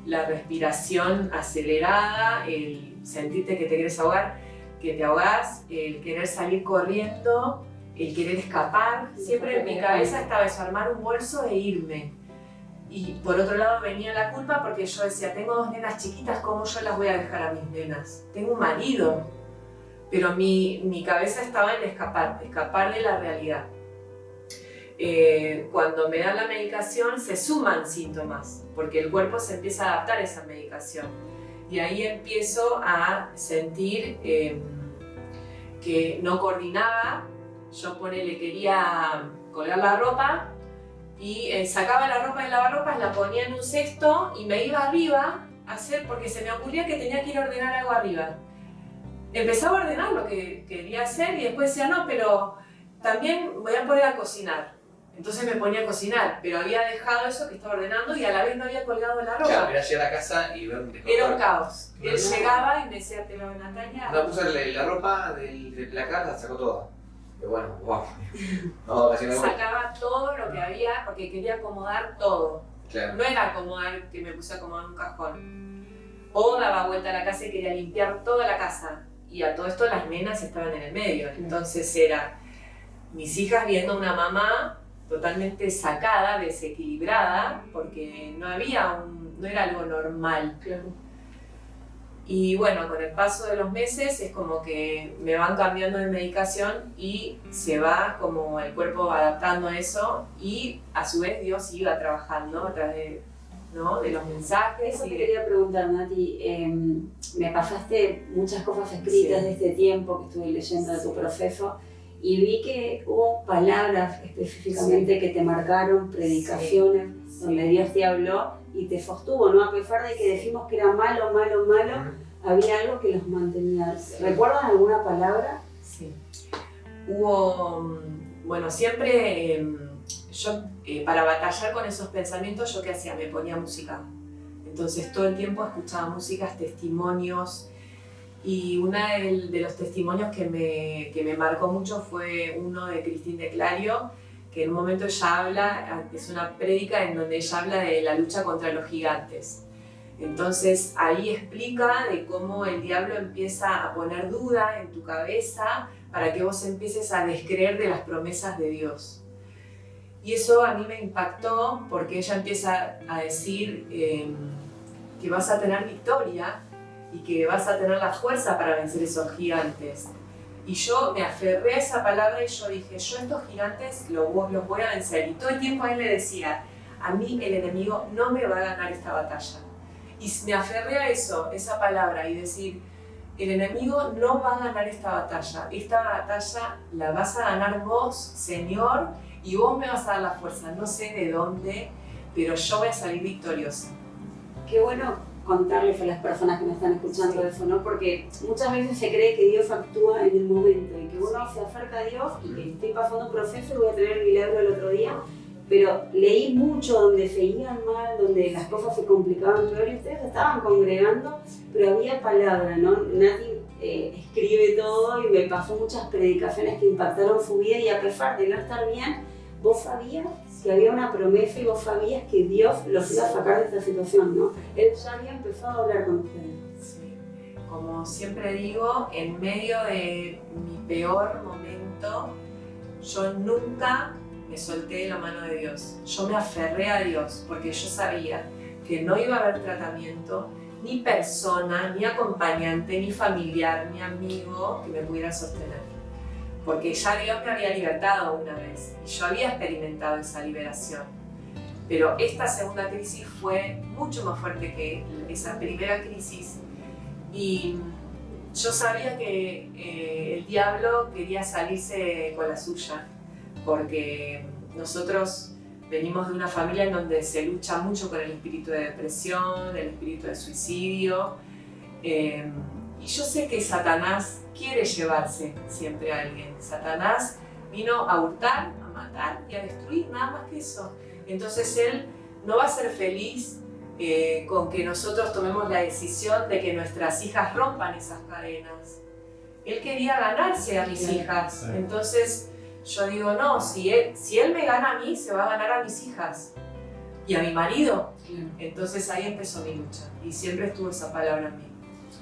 la respiración acelerada, el sentirte que te querés ahogar, que te ahogás, el querer salir corriendo, el querer escapar. Siempre en mi cabeza estaba eso, armar un bolso e irme. Y por otro lado venía la culpa porque yo decía, tengo 2 nenas chiquitas, ¿cómo yo las voy a dejar a mis nenas? Tengo un marido, pero mi cabeza estaba en escapar de la realidad. Cuando me dan la medicación se suman síntomas, porque el cuerpo se empieza a adaptar a esa medicación. Y ahí empiezo a sentir que no coordinaba. Yo quería colgar la ropa y sacaba la ropa de lavarropas, la ponía en un cesto y me iba arriba a hacer, porque se me ocurría que tenía que ir a ordenar algo arriba. Empezaba a ordenar lo que quería hacer y después decía, no, pero también voy a poner a cocinar. Entonces me ponía a cocinar, pero había dejado eso que estaba ordenando y a la vez no había colgado la ropa. Claro, era llegar a casa y ver un descontrol. Era un caos. Él llegaba y me decía, te lo Natalia. No, puse la ropa del placar, la sacó toda. Pero bueno, wow. No, casi me voy. Sacaba todo lo que había porque quería acomodar todo. Claro. No era acomodar que me puse a acomodar un cajón. O daba vuelta a la casa y quería limpiar toda la casa. Y a todo esto las nenas estaban en el medio. Entonces era mis hijas viendo a una mamá totalmente sacada, desequilibrada, porque no era algo normal. Claro. Y bueno, con el paso de los meses es como que me van cambiando de medicación y se va como el cuerpo adaptando a eso y a su vez Dios iba trabajando a través de, ¿no? de los mensajes. Eso y te quería preguntar, Nati. Me pasaste muchas cosas escritas Sí. de este tiempo que estuve leyendo de tu profeso y vi que hubo palabras específicamente que te marcaron, predicaciones, donde Dios te habló y te sostuvo, ¿no? A pesar de que decimos que era malo, había algo que los mantenía. ¿Recuerdan alguna palabra? Sí. Hubo, bueno, siempre yo para batallar con esos pensamientos, ¿yo qué hacía? Me ponía música. Entonces todo el tiempo escuchaba músicas, testimonios. Y uno de los testimonios que me marcó mucho fue uno de Cristina de Clario, que en un momento ella habla, es una prédica en donde ella habla de la lucha contra los gigantes. Entonces ahí explica de cómo el diablo empieza a poner duda en tu cabeza para que vos empieces a descreer de las promesas de Dios. Y eso a mí me impactó porque ella empieza a decir que vas a tener victoria y que vas a tener la fuerza para vencer esos gigantes. Y yo me aferré a esa palabra y yo dije, yo estos gigantes los voy a vencer. Y todo el tiempo a él le decía, a mí el enemigo no me va a ganar esta batalla. Y me aferré a eso, esa palabra, y decir, el enemigo no va a ganar esta batalla la vas a ganar vos, Señor, y vos me vas a dar la fuerza, no sé de dónde, pero yo voy a salir victoriosa. Qué bueno contarles a las personas que me están escuchando eso, ¿no? Porque muchas veces se cree que Dios actúa en el momento y que uno se acerca a Dios y que estoy pasando un proceso y voy a tener el milagro el otro día. Pero leí mucho donde se iban mal, donde las cosas se complicaban peor y ustedes estaban congregando, pero había palabra, ¿no? Nati escribe todo y me pasó muchas predicaciones que impactaron su vida y a pesar de no estar bien, vos sabías que había una promesa y vos sabías que Dios los iba a sacar de esta situación, ¿no? Él ya había empezado a hablar con ustedes. Sí. Como siempre digo, en medio de mi peor momento, yo nunca me solté de la mano de Dios. Yo me aferré a Dios porque yo sabía que no iba a haber tratamiento, ni persona, ni acompañante, ni familiar, ni amigo que me pudiera sostener. Porque ya Dios me había libertado una vez y yo había experimentado esa liberación. Pero esta segunda crisis fue mucho más fuerte que esa primera crisis y yo sabía que el diablo quería salirse con la suya, porque nosotros venimos de una familia en donde se lucha mucho con el espíritu de depresión, el espíritu de suicidio, y yo sé que Satanás quiere llevarse siempre a alguien. Satanás vino a hurtar, a matar y a destruir, nada más que eso. Entonces él no va a ser feliz con que nosotros tomemos la decisión de que nuestras hijas rompan esas cadenas. Él quería ganarse a mis hijas. Entonces yo digo, no, si él me gana a mí, se va a ganar a mis hijas y a mi marido. Entonces ahí empezó mi lucha y siempre estuvo esa palabra en mí.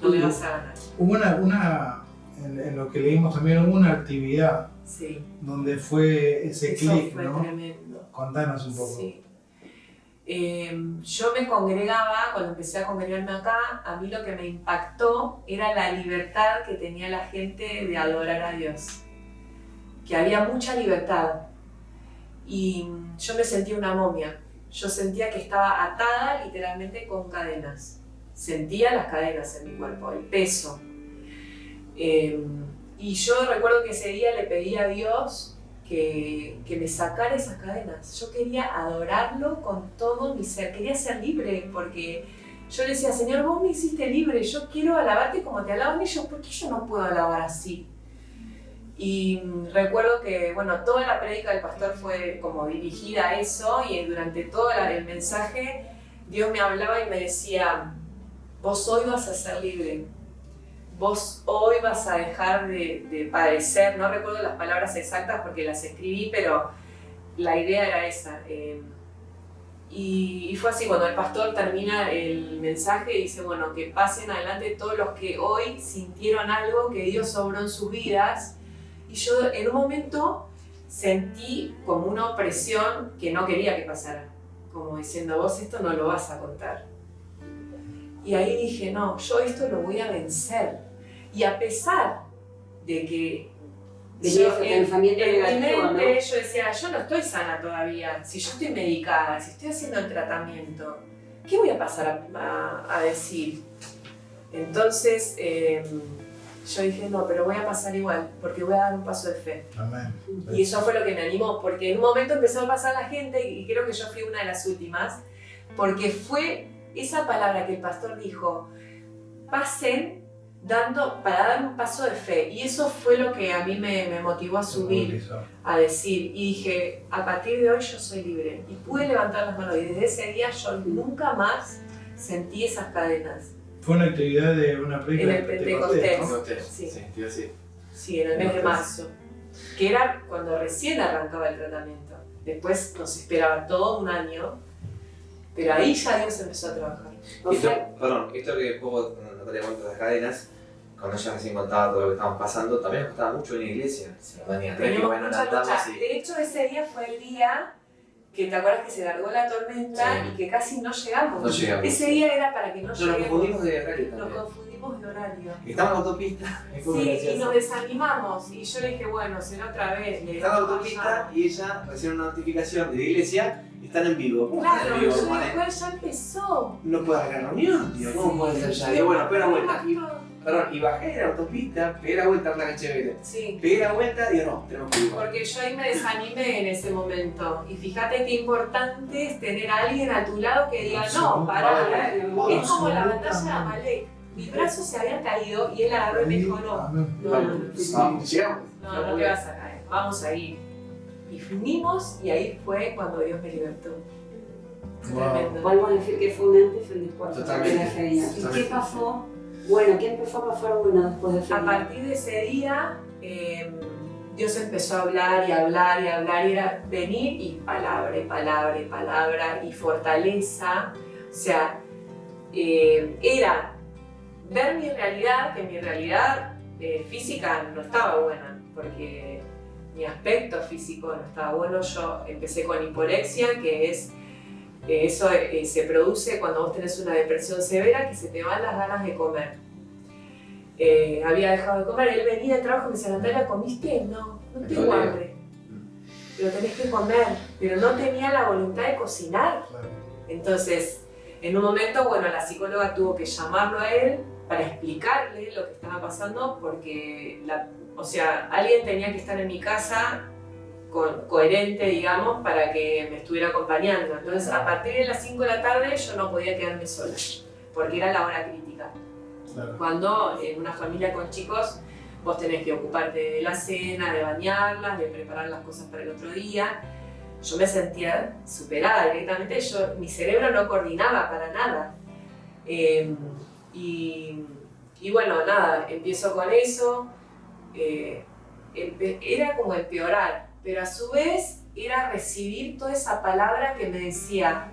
No me vas a ganar. Hubo en lo que leímos también, hubo una actividad Sí. donde fue ese Eso clic, fue ¿no? tremendo. Contanos un poco. Sí. Yo me congregaba, cuando empecé a congregarme acá, a mí lo que me impactó era la libertad que tenía la gente de adorar a Dios. Que había mucha libertad. Y yo me sentía una momia. Yo sentía que estaba atada literalmente con cadenas. Sentía las cadenas en mi cuerpo, el peso. Y yo recuerdo que ese día le pedí a Dios que me sacara esas cadenas. Yo quería adorarlo con todo mi ser, quería ser libre, porque yo le decía, Señor, vos me hiciste libre, yo quiero alabarte como te alaban ellos, ¿por qué yo no puedo alabar así? Y recuerdo que, bueno, toda la prédica del pastor fue como dirigida a eso y durante todo el mensaje Dios me hablaba y me decía, vos hoy vas a ser libre, vos hoy vas a dejar de padecer, no recuerdo las palabras exactas porque las escribí, pero la idea era esa. Y fue así, cuando el pastor termina el mensaje dice, bueno, que pasen adelante todos los que hoy sintieron algo que Dios obró en sus vidas. Y yo en un momento sentí como una opresión que no quería que pasara, como diciendo, vos esto no lo vas a contar. Y ahí dije, no, yo esto lo voy a vencer. Y a pesar de que yo, en mi mente yo decía, yo no estoy sana todavía, si yo estoy medicada, si estoy haciendo el tratamiento, ¿qué voy a pasar a decir? Entonces yo dije, no, pero voy a pasar igual, porque voy a dar un paso de fe. Amén. Y eso fue lo que me animó, porque en un momento empezó a pasar la gente, y creo que yo fui una de las últimas, porque fue esa palabra que el pastor dijo, pasen para dar un paso de fe. Y eso fue lo que a mí me motivó a subir, a decir. Y dije, a partir de hoy yo soy libre. Y pude levantar las manos, y desde ese día yo nunca más sentí esas cadenas. Fue una actividad de una prédica en el Pentecostés, ¿no? Sí. Sí. Sí, en el mes de marzo, que era cuando recién arrancaba el tratamiento. Después nos esperaba todo un año, pero ahí ya Dios empezó a trabajar. Esto que después no te cuento de las cadenas, cuando ella recién contaba todo lo que estábamos pasando, también nos costaba mucho en la iglesia. Sí. Teníamos mucha lucha. De hecho, ese día fue el día que te acuerdas que se largó la tormenta y que casi no llegamos. Ese día era para que no lleguemos. Nos confundimos de horario también. Nos confundimos de horario. Estábamos en la autopista. Sí, y nos desanimamos. Y yo le dije, bueno, será otra vez. Estaba en la autopista y ella recibió una notificación de la iglesia, están en vivo. ¿Cómo claro, están en vivo? yo dije, ya empezó. No puede haber reunión, tío. ¿Cómo puede ser ya? Digo, bueno, espera vuelta. Y bajé de la autopista, pegué la vuelta a la cancha de Vélez. Sí. Pegué la vuelta y digo, no, tenemos que ir. Porque yo ahí me desanimé en ese momento. Y fíjate qué importante es tener a alguien a tu lado que diga, no, pará. Es como la batalla de Amalek. Mi brazo se había caído y él agarró y me dijo, no te vas a caer, vamos a ir. Y fuimos y ahí fue cuando Dios me libertó. Wow. Podemos decir que fue un antes y un después. Totalmente. ¿Y qué pasó? Bueno, ¿qué empezó a pasar después de A partir de ese día, Dios empezó a hablar y hablar y hablar, y era venir y palabra y palabra y palabra y fortaleza. O sea, era ver mi realidad, que mi realidad física no estaba buena, porque mi aspecto físico no estaba bueno. Yo empecé con hiporexia, que es eso se produce cuando vos tenés una depresión severa, que se te van las ganas de comer. Había dejado de comer, él venía del trabajo y me decía, Natalia, ¿comiste? No tengo hambre. Pero tenés que comer, pero no tenía la voluntad de cocinar. Entonces, en un momento, bueno, la psicóloga tuvo que llamarlo a él para explicarle lo que estaba pasando, porque alguien tenía que estar en mi casa coherente, digamos, para que me estuviera acompañando. Entonces, a partir de las 5 de la tarde yo no podía quedarme sola, porque era la hora crítica. Claro. Cuando en una familia con chicos, vos tenés que ocuparte de la cena, de bañarlas, de preparar las cosas para el otro día. Yo me sentía superada directamente, mi cerebro no coordinaba para nada. Y bueno, nada, empiezo con eso. Era como empeorar, pero a su vez era recibir toda esa palabra que me decía,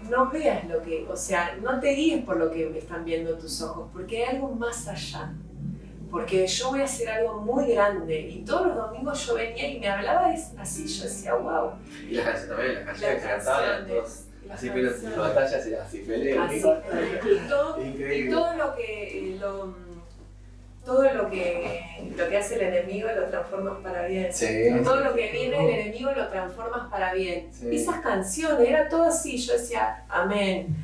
no veas no te guíes por lo que están viendo tus ojos, porque hay algo más allá, porque yo voy a hacer algo muy grande. Y todos los domingos yo venía y me hablaba así, yo decía, wow. Y las canciones también, las canciones que cantaban todos. Así, pero las batallas eran así, peleas. Y todo lo que hace el enemigo lo transformas para bien. Sí. Todo lo que viene el enemigo lo transformas para bien. Sí. Esas canciones, era todo así, yo decía, amén.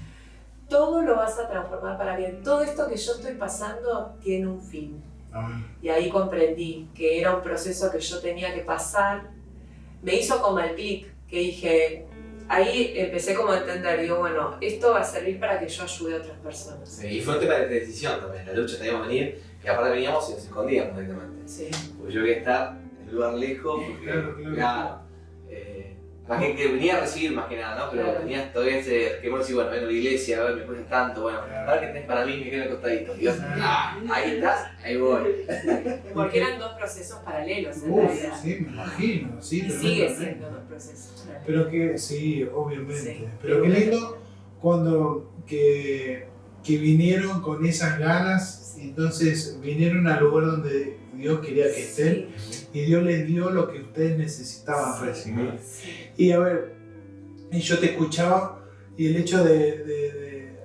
Todo lo vas a transformar para bien. Todo esto que yo estoy pasando tiene un fin. Amén. Y ahí comprendí que era un proceso que yo tenía que pasar. Me hizo como el clic, que dije, ahí empecé como a entender, digo, bueno, esto va a servir para que yo ayude a otras personas. Sí, y fue un tema de decisión también, la lucha tenía que venir. Y aparte veníamos y nos escondíamos directamente. Sí. Porque yo quería estar en un lugar lejos, porque claro, más que venía a recibir más que nada, ¿no? Pero Claro. venía todavía ese, que vos decís, bueno, vengo a la iglesia, a ver, me cuesta tanto, bueno, ahora que tenés para mí, me quedo al costadito. Y yo, ahí estás, ahí voy. Porque eran dos procesos paralelos en Uf, realidad. sí, me imagino, sí. Y sigue tremendamente. siendo dos procesos paralelos. Pero que, sí, obviamente. Sí. Pero qué lindo cuando que vinieron con esas ganas, entonces vinieron al lugar donde Dios quería que estén y Dios les dio lo que ustedes necesitaban recibir. Sí. Y a ver, y yo te escuchaba y el hecho de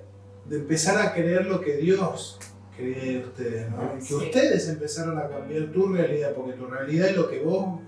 empezar a creer lo que Dios quería de ustedes, ¿no? Y que Sí. ustedes empezaron a cambiar tu realidad, porque tu realidad y lo que vos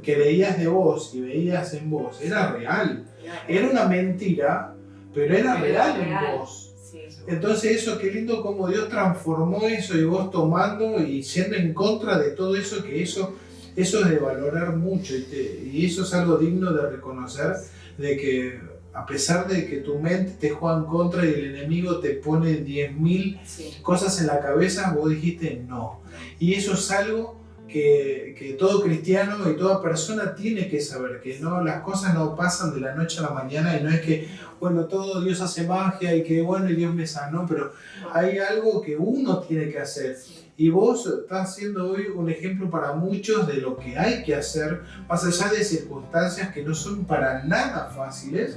creías de vos y veías en vos era real. Era una mentira, pero era real en vos. Sí. Entonces eso, qué lindo cómo Dios transformó eso y vos tomando y siendo en contra de todo eso, que eso es de valorar mucho y eso es algo digno de reconocer, de que a pesar de que tu mente te juega en contra y el enemigo te pone 10.000 Sí. cosas en la cabeza, vos dijiste no. Y eso es algo que todo cristiano y toda persona tiene que saber, que no, las cosas no pasan de la noche a la mañana y no es que, bueno, todo Dios hace magia y que, bueno, y Dios me sanó, pero hay algo que uno tiene que hacer. Y vos estás siendo hoy un ejemplo para muchos de lo que hay que hacer, más allá de circunstancias que no son para nada fáciles.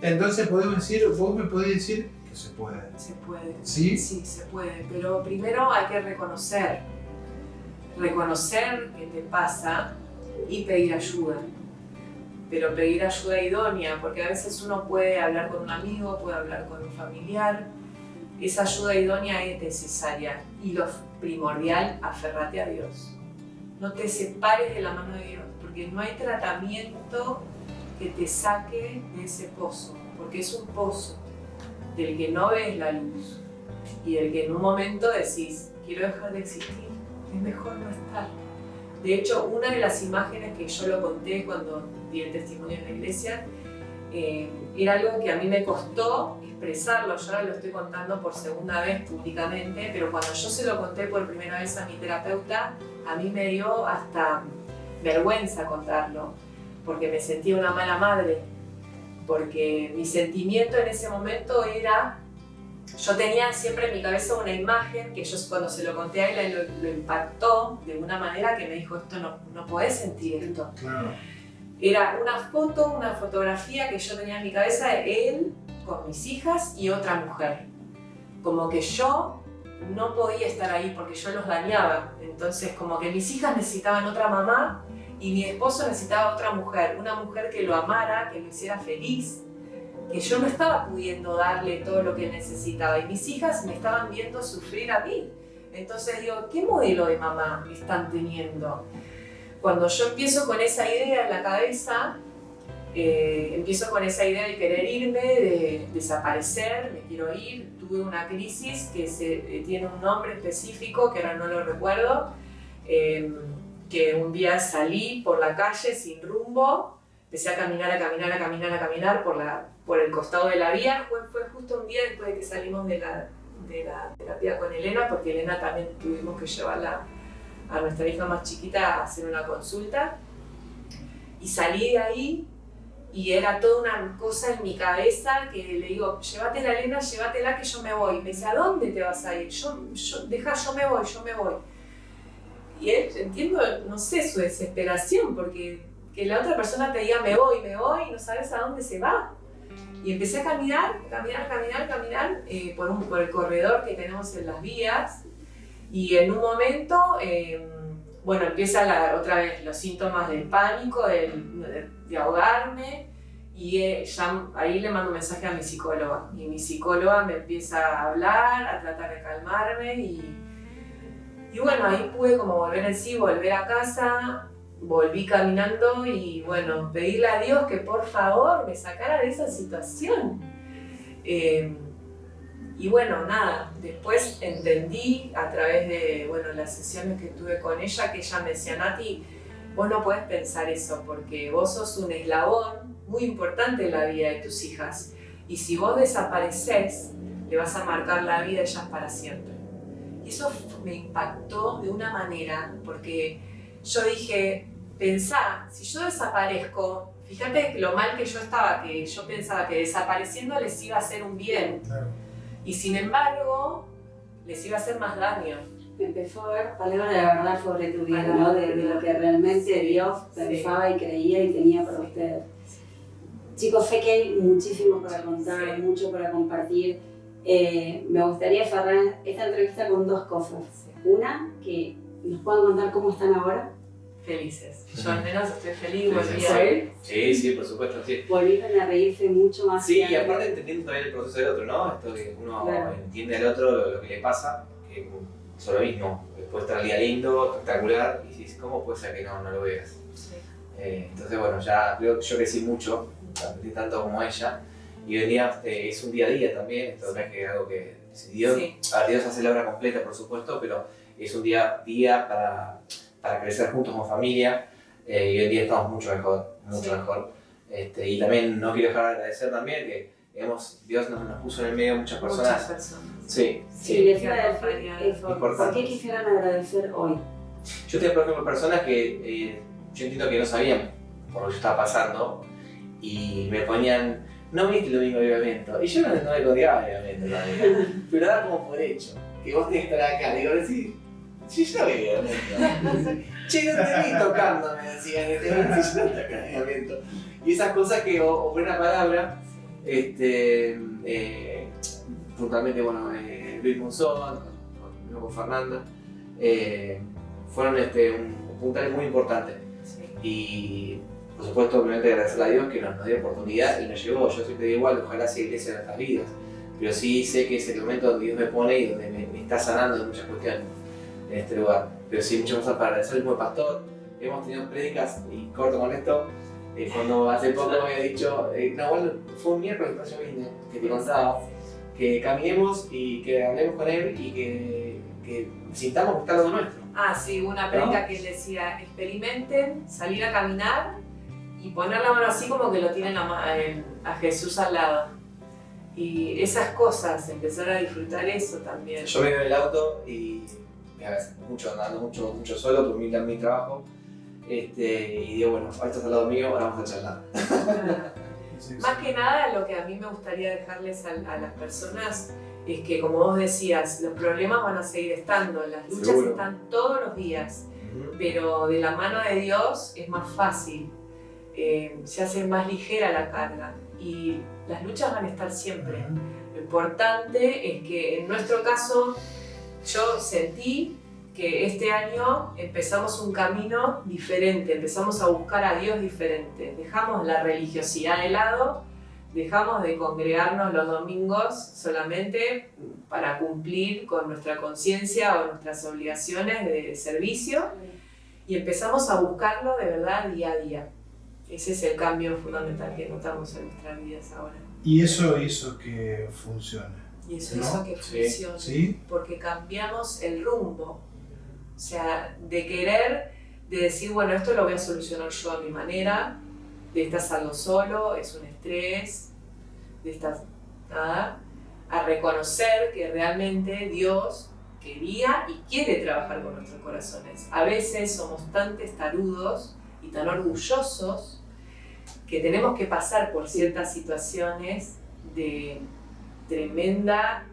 Entonces podemos decir, vos me podés decir que se puede. Se puede. ¿Sí? Sí, se puede. Pero primero hay que reconocer qué te pasa y pedir ayuda. Pero pedir ayuda idónea, porque a veces uno puede hablar con un amigo, puede hablar con un familiar. Esa ayuda idónea es necesaria y lo primordial, aférrate a Dios. No te separes de la mano de Dios, porque no hay tratamiento que te saque de ese pozo, porque es un pozo del que no ves la luz y del que en un momento decís, quiero dejar de existir, es mejor no estar. De hecho, una de las imágenes que yo lo conté cuando di el testimonio en la iglesia, era algo que a mí me costó expresarlo, yo ahora lo estoy contando por segunda vez públicamente, pero cuando yo se lo conté por primera vez a mi terapeuta, a mí me dio hasta vergüenza contarlo, porque me sentía una mala madre, porque mi sentimiento en ese momento era, yo tenía siempre en mi cabeza una imagen que yo cuando se lo conté a él lo impactó de una manera que me dijo, esto no podés sentir esto. Claro. Era una fotografía que yo tenía en mi cabeza de él con mis hijas y otra mujer. Como que yo no podía estar ahí porque yo los dañaba. Entonces como que mis hijas necesitaban otra mamá y mi esposo necesitaba otra mujer. Una mujer que lo amara, que lo hiciera feliz, que yo no estaba pudiendo darle todo lo que necesitaba. Y mis hijas me estaban viendo sufrir a mí. Entonces digo, ¿qué modelo de mamá están teniendo? Cuando yo empiezo con esa idea en la cabeza, empiezo con esa idea de querer irme, de desaparecer, me quiero ir. Tuve una crisis que tiene un nombre específico, que ahora no lo recuerdo, que un día salí por la calle sin rumbo, empecé a caminar por el costado de la vía. Fue justo un día después de que salimos de la terapia con Elena, porque Elena también tuvimos que llevarla a nuestra hija más chiquita a hacer una consulta, y salí de ahí y era toda una cosa en mi cabeza que le digo, llévatela Elena, llévatela que yo me voy. Me dice, ¿a dónde te vas a ir? Yo me voy. Y él, entiendo, no sé, su desesperación, porque que la otra persona te diga me voy, y no sabes a dónde se va. Y empecé a caminar por el corredor que tenemos en las vías. Y en un momento, empieza otra vez los síntomas del pánico, de ahogarme, y ya ahí le mando un mensaje a mi psicóloga. Y mi psicóloga me empieza a hablar, a tratar de calmarme, y bueno, ahí pude como volver en sí, volver a casa, volví caminando y bueno, pedirle a Dios que por favor me sacara de esa situación. Y bueno, nada, después entendí a través de las sesiones que tuve con ella, que ella me decía, Nati, vos no podés pensar eso porque vos sos un eslabón muy importante en la vida de tus hijas y si vos desaparecés, le vas a marcar la vida a ellas para siempre. Y eso me impactó de una manera, porque yo dije, pensá, si yo desaparezco, fíjate lo mal que yo estaba, que yo pensaba que desapareciendo les iba a hacer un bien. Claro. Y sin embargo, les iba a hacer más daño. Empezó a ver palabra de la verdad sobre tu vida, ¿no? De lo que realmente Dios pensaba y creía y tenía para ustedes. Chicos, sé que hay muchísimo para contar, mucho para compartir. Me gustaría cerrar esta entrevista con dos cosas. Una, que nos puedan contar cómo están ahora. Felices. Yo al menos estoy feliz, volví Sí, a ver. sí, por supuesto, sí. Volvieron a reírse mucho más. Sí, y aparte entendiendo también el proceso del otro, ¿no? Esto que uno Claro. entiende al otro lo que le pasa, que es lo mismo. Puede estar el día lindo, espectacular, y dices, ¿cómo puede ser que no lo veas? Sí. Entonces, bueno, ya creo que yo crecí mucho, aprendí tanto como ella, y hoy en día es un día a día también, esto no es que algo que Dios, Sí. Dios hace la obra completa, por supuesto, pero es un día a día para crecer juntos como familia, y hoy en día estamos mucho mejor, mucho Sí. mejor. Y también no quiero dejar de agradecer también que Dios nos puso en el medio muchas personas. Muchas personas. Sí, Sí, sí. les iba a decir eso. Importante. ¿Por qué quisieran agradecer hoy? Yo tengo, por ejemplo, personas que yo entiendo que no sabían por lo que yo estaba pasando y me ponían, no viste el domingo de avivamiento. Y yo no me colgaba de avivamiento también, pero daba como por hecho, que vos tenés que estar acá. Digo, sí, yo no veo avivamiento. Che, no te vi tocando, me decían, yo no te acá de avivamiento. Y esas cosas que, o buena palabra, puntualmente, bueno, Luis Monzón, con Fernanda, fueron un puntal muy importante. Sí. Y por supuesto, obviamente agradecerle a Dios que nos dio oportunidad y nos llevó. Yo siempre digo igual, ojalá sea iglesia en nuestras vidas. Pero sí sé que es el momento donde Dios me pone y donde me está sanando de muchas cuestiones en este lugar. Pero sí, muchas cosas para agradecer al mismo pastor. Hemos tenido prédicas, y corto con esto, cuando hace poco me había dicho, no, bueno, fue un miércoles que yo vine, que te contaba, que caminemos y que hablemos con él y que sintamos que está lo nuestro. Ah, sí, una prédica que decía, experimenten salir a caminar y poner la mano así como que lo tienen a Jesús al lado. Y esas cosas, empezar a disfrutar eso también. Yo me veo en el auto y a veces andando mucho solo por mi trabajo. Y digo, bueno, ahora estás al lado mío, ahora vamos a charlar. Más que nada, lo que a mí me gustaría dejarles a las personas es que, como vos decías, los problemas van a seguir estando, las luchas Seguro. están todos los días, pero de la mano de Dios es más fácil, se hace más ligera la carga y las luchas van a estar siempre. Lo importante es que en nuestro caso yo sentí que este año empezamos un camino diferente, empezamos a buscar a Dios diferente, dejamos la religiosidad de lado, dejamos de congregarnos los domingos solamente para cumplir con nuestra conciencia o nuestras obligaciones de servicio y empezamos a buscarlo de verdad día a día. Ese es el cambio fundamental que notamos en nuestras vidas ahora. Y eso hizo que funcione. Y eso ¿No? hizo que Sí. funcione, ¿Sí? porque cambiamos el rumbo. O sea, de querer, de decir, bueno, esto lo voy a solucionar yo a mi manera, de estar algo solo, es un estrés, de estar nada, a reconocer que realmente Dios quería y quiere trabajar con nuestros corazones. A veces somos tan testarudos y tan orgullosos que tenemos que pasar por ciertas situaciones de tremenda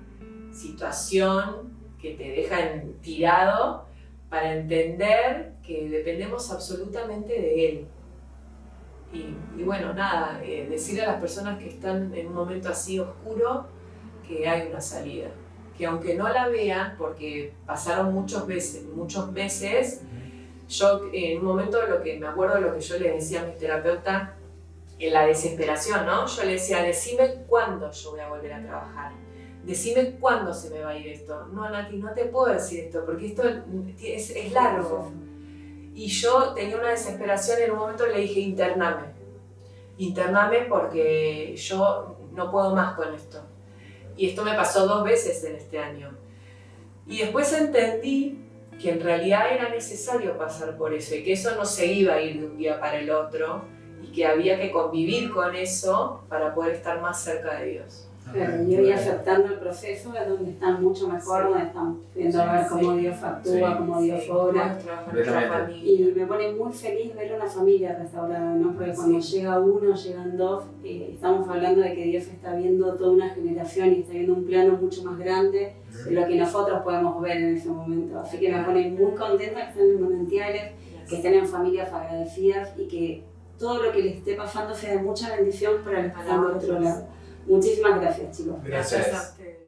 situación que te dejan tirado para entender que dependemos absolutamente de Él. Y bueno, nada, decirle a las personas que están en un momento así oscuro que hay una salida. Que aunque no la vean, porque pasaron muchos meses, yo en un momento lo que me acuerdo de lo que yo le decía a mi terapeuta, en la desesperación, ¿no? Yo le decía, decime cuándo yo voy a volver a trabajar. Decime cuándo se me va a ir esto. No, Nati, no te puedo decir esto, porque esto es largo. Y yo tenía una desesperación, en un momento le dije, intername porque yo no puedo más con esto. Y esto me pasó 2 veces en este año. Y después entendí que en realidad era necesario pasar por eso y que eso no se iba a ir de un día para el otro y que había que convivir con eso para poder estar más cerca de Dios. Claro, y hoy aceptando el proceso es donde están mucho mejor, donde están viendo a ver cómo Dios actúa, cómo Dios obra. Y me pone muy feliz ver una familia restaurada, ¿no? Porque cuando llega uno, llegan dos, estamos hablando de que Dios está viendo toda una generación y está viendo un plano mucho más grande de lo que nosotros podemos ver en ese momento. Así que me pone muy contenta que estén en Manantiales, que estén en familias agradecidas y que todo lo que les esté pasando sea de mucha bendición para los que están del otro lado. Muchísimas gracias, chicos. Gracias. A ustedes.